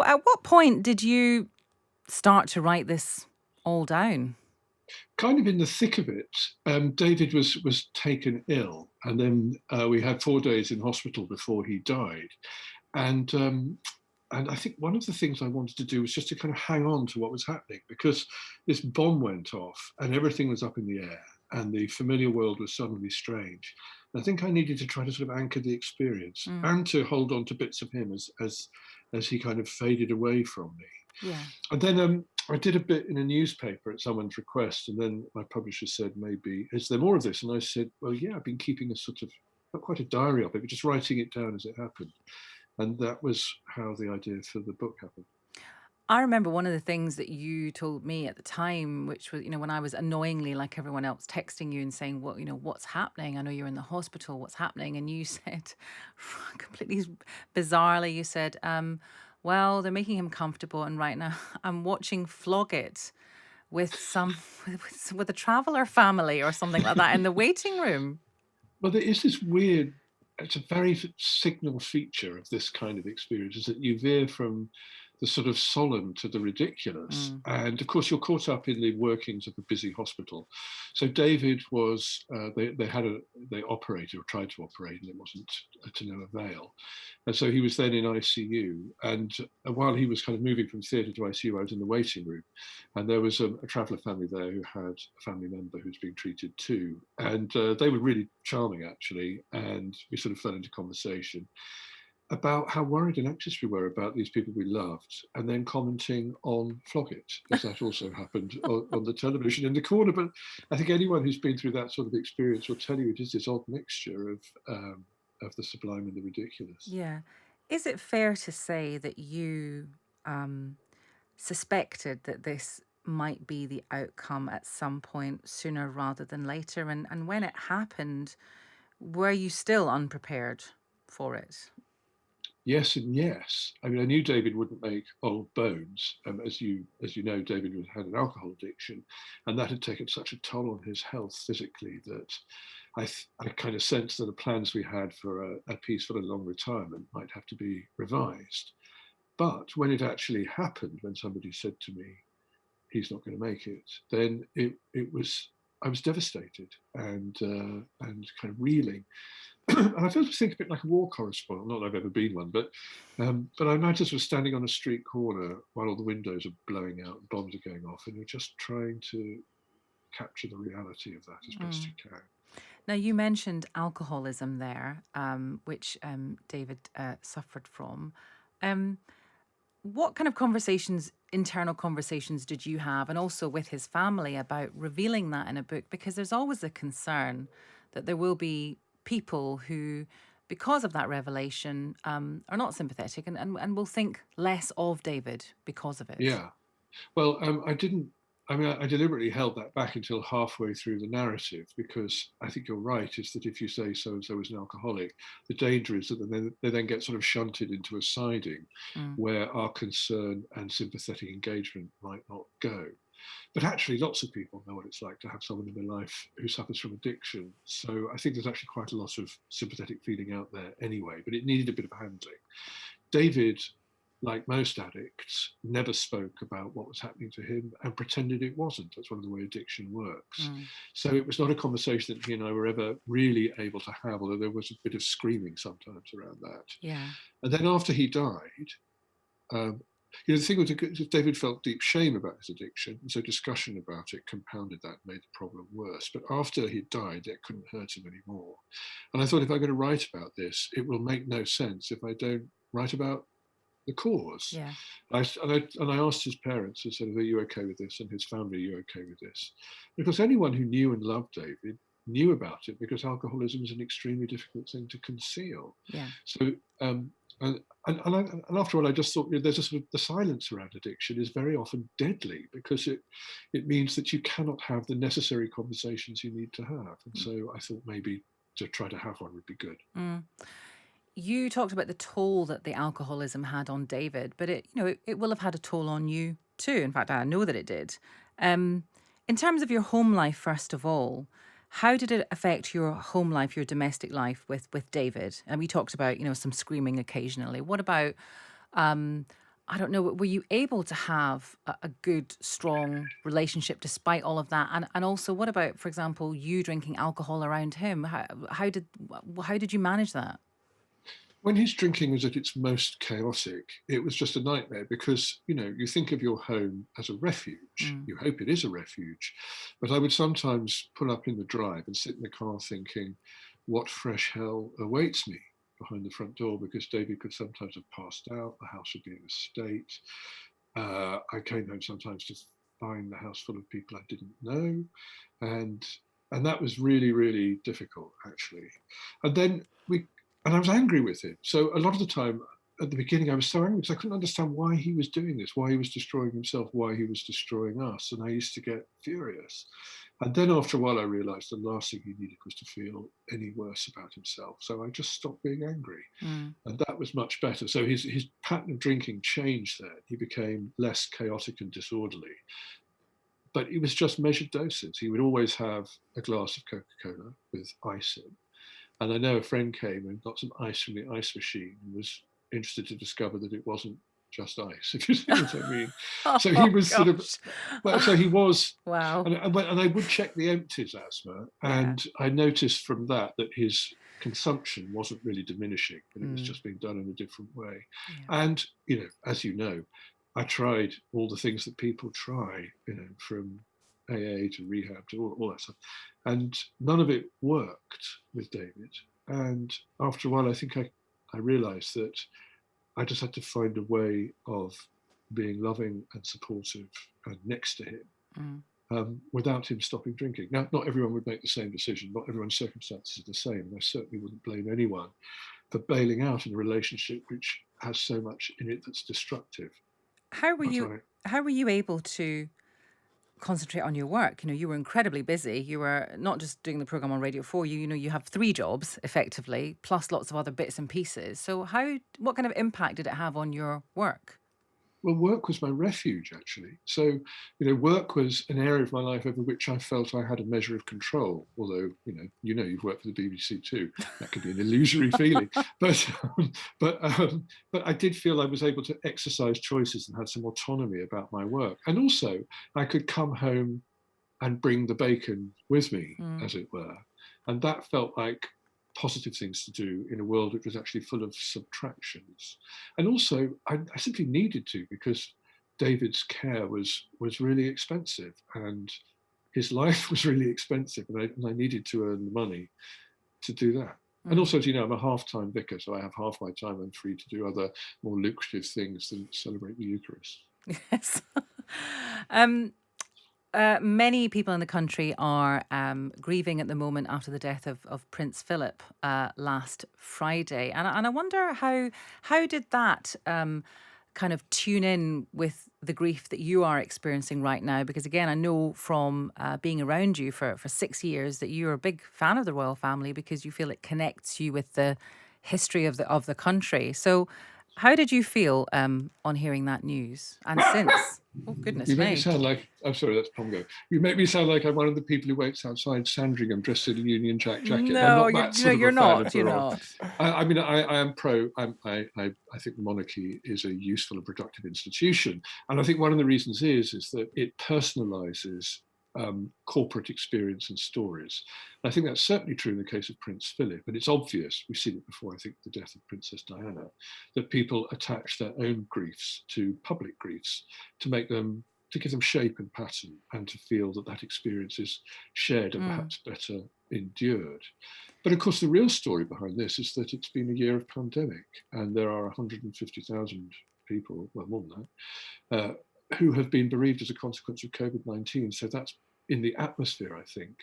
At what point did you start to write this all down? Kind of in the thick of it, David was taken ill, and then we had 4 days in hospital before he died. And and I think one of the things I wanted to do was just to kind of hang on to what was happening, because this bomb went off and everything was up in the air and the familiar world was suddenly strange. And I think I needed to try to sort of anchor the experience Mm, and to hold on to bits of him as he kind of faded away from me. yeah. And then I did a bit in a newspaper at someone's request, and then my publisher said, "Maybe is there more of this?" And I said, "Well, yeah, I've been keeping a sort of not quite a diary of it, but just writing it down as it happened." And that was how the idea for the book happened. I remember one of the things that you told me at the time, which was, when I was annoyingly, like everyone else, texting you and saying, "What, what's happening? I know you're in the hospital. What's happening?" And you said, completely bizarrely, you said, "Well, they're making him comfortable, and right now I'm watching Flog It with some with a traveler family or something like that in the waiting room." Well, there is this weird, it's a very signal feature of this kind of experience, is that you veer from the sort of solemn to the ridiculous. Mm, And of course, you're caught up in the workings of a busy hospital. So David was, they operated or tried to operate, and it wasn't to no avail. And so he was then in ICU. And while he was kind of moving from theatre to ICU, I was in the waiting room. And there was a traveller family there who had a family member who's being treated too. And they were really charming, actually. And we sort of fell into conversation about how worried and anxious we were about these people we loved, and then commenting on Flogget, as that also happened on the television in the corner. But I think anyone who's been through that sort of experience will tell you it is this odd mixture of the sublime and the ridiculous. yeah. Is it fair to say that you um, suspected that this might be the outcome at some point sooner rather than later? And when it happened, were you still unprepared for it? Yes and yes. I mean, I knew David wouldn't make old bones. As you know, David had an alcohol addiction, and that had taken such a toll on his health physically that I kind of sensed that the plans we had for a peaceful and long retirement might have to be revised. But when it actually happened, when somebody said to me, "He's not going to make it," then it was I was devastated and kind of reeling. And I feel to think a bit like a war correspondent. Not that I've ever been one, but I might as well standing on a street corner while all the windows are blowing out and bombs are going off, and you're just trying to capture the reality of that as best you Mm. can. Now, you mentioned alcoholism there, which David suffered from. Um, what kind of conversations, internal conversations, did you have, and also with his family, about revealing that in a book? Because there's always a concern that there will be people who, because of that revelation, are not sympathetic and will think less of David because of it. Yeah. Well, I didn't. I mean, I deliberately held that back until halfway through the narrative, because I think you're right. Is that if you say so and so is an alcoholic, the danger is that they then get sort of shunted into a siding Mm, where our concern and sympathetic engagement might not go. But actually, lots of people know what it's like to have someone in their life who suffers from addiction. So I think there's actually quite a lot of sympathetic feeling out there anyway, but it needed a bit of handling. David, like most addicts, never spoke about what was happening to him and pretended it wasn't. That's one of the way addiction works. mm, So it was not a conversation that he and I were ever really able to have, although there was a bit of screaming sometimes around that. yeah. And then after he died, um, the thing was, David felt deep shame about his addiction, and so discussion about it compounded that, made the problem worse. But after he died, it couldn't hurt him anymore. And I thought, if I'm going to write about this, it will make no sense if I don't write about the cause. Yeah. And I asked his parents, I said, "Are you okay with this?" And his family, "Are you okay with this?" Because anyone who knew and loved David knew about it, because alcoholism is an extremely difficult thing to conceal. Yeah. So, and after all, I just thought, there's a sort of, the silence around addiction is very often deadly, because it means that you cannot have the necessary conversations you need to have. And so I thought maybe to try to have one would be good. Mm. You talked about the toll that the alcoholism had on David, but it will have had a toll on you too. In fact, I know that it did. Um, in terms of your home life, first of all, how did it affect your home life, your domestic life with David? And we talked about some screaming occasionally. What about um, I don't know, were you able to have a good, strong relationship despite all of that? And also, what about, for example, you drinking alcohol around him? How did you manage that? When his drinking was at its most chaotic, it was just a nightmare because, you think of your home as a refuge. Mm, You hope it is a refuge. But I would sometimes pull up in the drive and sit in the car thinking, what fresh hell awaits me behind the front door? Because David could sometimes have passed out, the house would be in a state. I came home sometimes to find the house full of people I didn't know. And and that was really, really difficult, actually. And then we and I was angry with him. So a lot of the time at the beginning, I was so angry because I couldn't understand why he was doing this, why he was destroying himself, why he was destroying us. And I used to get furious. And then after a while, I realized the last thing he needed was to feel any worse about himself. So I just stopped being angry. mm, And that was much better. So his pattern of drinking changed then. He became less chaotic and disorderly. But it was just measured doses. He would always have a glass of Coca-Cola with ice in. And I know a friend came and got some ice from the ice machine and was interested to discover that it wasn't just ice, if you see what I mean. So he oh was sort of, gosh. well, so he was, Wow. and I would check the empties, Asthma, Yeah. and I noticed from that his consumption wasn't really diminishing, but it was Mm, just being done in a different way. yeah. And, as you know, I tried all the things that people try, from AA to rehab to all that stuff. And none of it worked with David. And after a while, I think I realized that I just had to find a way of being loving and supportive and next to him, Mm. without him stopping drinking. Now, not everyone would make the same decision. Not everyone's circumstances are the same. And I certainly wouldn't blame anyone for bailing out in a relationship which has so much in it that's destructive. How were But you I, how were you able to concentrate on your work? You were incredibly busy. You were not just doing the program on Radio 4, you have three jobs effectively, plus lots of other bits and pieces. So what kind of impact did it have on your work? well, work was my refuge, actually. So, work was an area of my life over which I felt I had a measure of control. Although, you've worked for the BBC too. That could be an illusory feeling, but but I did feel I was able to exercise choices and had some autonomy about my work. And also, I could come home and bring the bacon with me, Mm, as it were. And that felt like positive things to do in a world which was actually full of subtractions. And also, I simply needed to because David's care was really expensive and his life was really expensive, and I needed to earn the money to do that. And mm, also, as you know, I'm a half-time vicar, so I have half my time I'm free to do other more lucrative things than celebrate the Eucharist. yes. um, Many people in the country are grieving at the moment after the death of Prince Philip last Friday, and I wonder how did that kind of tune in with the grief that you are experiencing right now? Because again, I know from being around you for 6 years that you're a big fan of the royal family because you feel it connects you with the history of the country. So, how did you feel on hearing that news and since? Oh You goodness make me me! sound like, I'm sorry, that's Pongo. You make me sound like I'm one of the people who waits outside Sandringham dressed in a Union Jack jacket. I'm No, not that sort of you're a fan not. of the You're royal. not. I mean, I am pro. I think the monarchy is a useful and productive institution, and I think one of the reasons is that it personalises corporate experience and stories. And I think that's certainly true in the case of Prince Philip, and it's obvious. We've seen it before. I think the death of Princess Diana, that people attach their own griefs to public griefs to make them to give them shape and pattern and to feel that experience is shared and Mm, perhaps better endured. But of course, the real story behind this is that it's been a year of pandemic and there are 150,000 people, well, more than that, who have been bereaved as a consequence of COVID-19. So that's in the atmosphere, I think.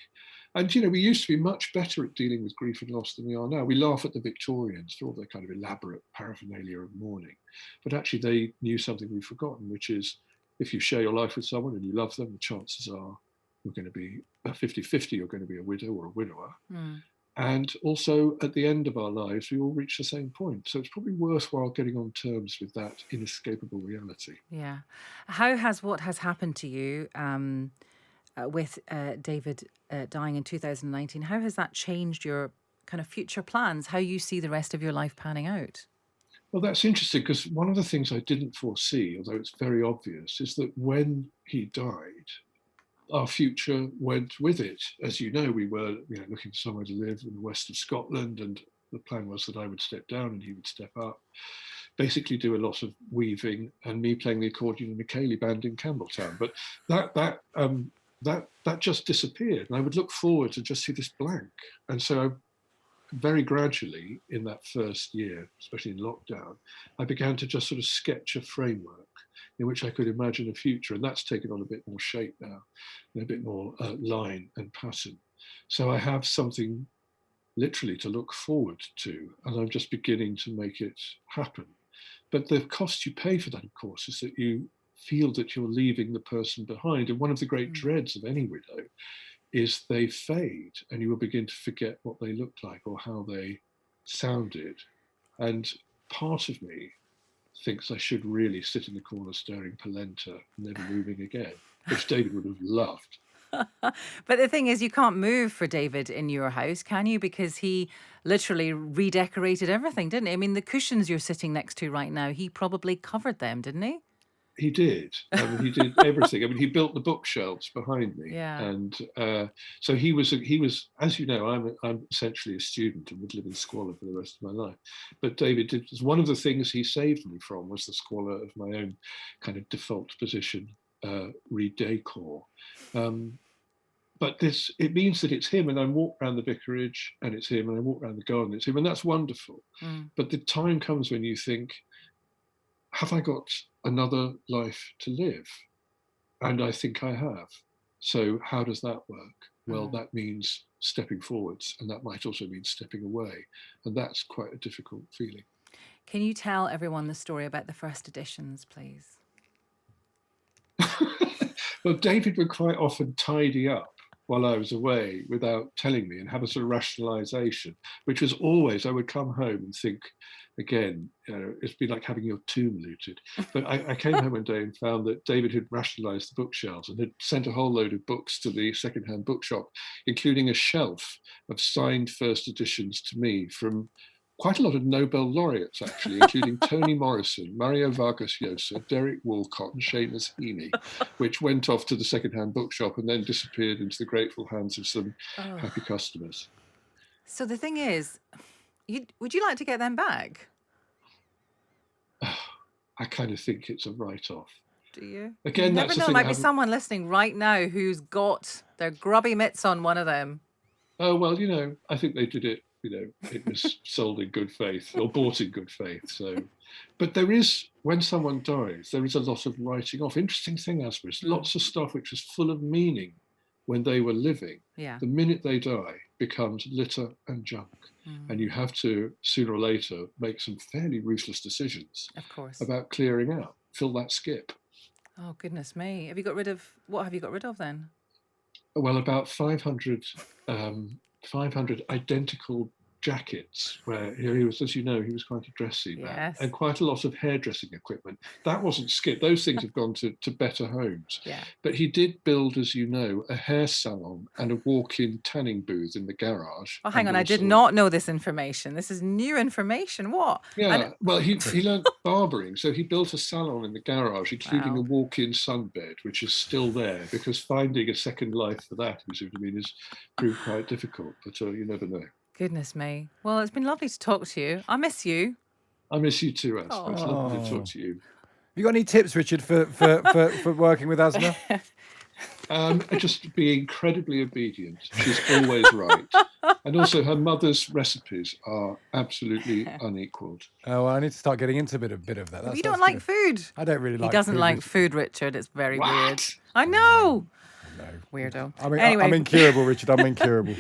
And, we used to be much better at dealing with grief and loss than we are now. We laugh at the Victorians for all their kind of elaborate paraphernalia of mourning. But actually, they knew something we've forgotten, which is if you share your life with someone and you love them, the chances are you're going to be 50-50, you're going to be a widow or a widower. mm, And also, at the end of our lives, we all reach the same point. So it's probably worthwhile getting on terms with that inescapable reality. yeah. How has what has happened to you with David dying in 2019? How has that changed your kind of future plans? How you see the rest of your life panning out? Well, that's interesting, because one of the things I didn't foresee, although it's very obvious, is that when he died, our future went with it. As you know, we were looking for somewhere to live in the west of Scotland, and the plan was that I would step down and he would step up, basically do a lot of weaving and me playing the accordion in a ceilidh band in Campbelltown. But that just disappeared, and I would look forward to just see this blank. And so very gradually in that first year, especially in lockdown, I began to just sort of sketch a framework in which I could imagine a future. And that's taken on a bit more shape now, and a bit more line and pattern. So I have something literally to look forward to, and I'm just beginning to make it happen. But the cost you pay for that, of course, is that you feel that you're leaving the person behind. And one of the great dreads of any widow is they fade, and you will begin to forget what they looked like or how they sounded. And part of me thinks I should really sit in the corner staring polenta, never moving again, which David would have loved. But the thing is, you can't move for David in your house, can you? Because he literally redecorated everything, didn't he? I mean, the cushions you're sitting next to right now, he probably covered them, didn't he? He did. I mean, he did everything. I mean, he built the bookshelves behind me, Yeah. and so he was. As you know, I'm essentially a student and would live in squalor for the rest of my life. But David did. One of the things he saved me from was the squalor of my own kind of default position, redecor. But it means that it's him, and I walk around the vicarage, and it's him, and I walk around the garden, it's him, and that's wonderful. But the time comes when you think, have I got another life to live? And I think I have. So how does that work? Well, that means stepping forwards, and that might also mean stepping away. And that's quite a difficult feeling. Can you tell everyone the story about the first editions, please? Well, David would quite often tidy up while I was away without telling me, and have a sort of rationalization, which was always, I would come home and think, again, it'd be like having your tomb looted. But I came home one day and found that David had rationalized the bookshelves and had sent a whole load of books to the secondhand bookshop, including a shelf of signed first editions to me from quite a lot of Nobel laureates, actually, including Toni Morrison, Mario Vargas Llosa, Derek Walcott, and Seamus Heaney, which went off to the secondhand bookshop and then disappeared into the grateful hands of some happy customers. So the thing is, would you like to get them back? I kind of think it's a write-off. Do you? Again, you never that's know. the thing. Might be someone listening right now who's got their grubby mitts on one of them. Oh, well, I think they did it. It was sold in good faith or bought in good faith. So, but there is, when someone dies, there is a lot of writing off. Interesting thing, Aasmah, is lots of stuff which was full of meaning when they were living. Yeah. The minute they die becomes litter and junk. And you have to, sooner or later, make some fairly ruthless decisions, of course, about clearing out, fill that skip. Oh, goodness me. What have you got rid of then? Well, about 500 identical jackets, where he was, as you know, he was quite a dressy man, Yes. and quite a lot of hairdressing equipment. That wasn't skipped. Those things have gone to better homes. Yeah. But he did build, as you know, a hair salon and a walk-in tanning booth in the garage. Oh, hang on. I did not know this information. This is new information. What? Yeah, well, he learned barbering. So he built a salon in the garage, including Wow. a walk-in sunbed, which is still there, because finding a second life for that, you see what I mean, is proved quite difficult. But you never know. Goodness me. Well, it's been lovely to talk to you. I miss you. I miss you too, Aasmah. It's lovely to talk to you. You got any tips, Richard, for working with Aasmah? Just be incredibly obedient. She's always right. And also her mother's recipes are absolutely unequaled. Oh, well, I need to start getting into a bit of that. You don't like food. I don't really like food. He doesn't like food, Richard. It's very weird. I know. No. Weirdo. I mean, anyway. I'm incurable, Richard. I'm incurable.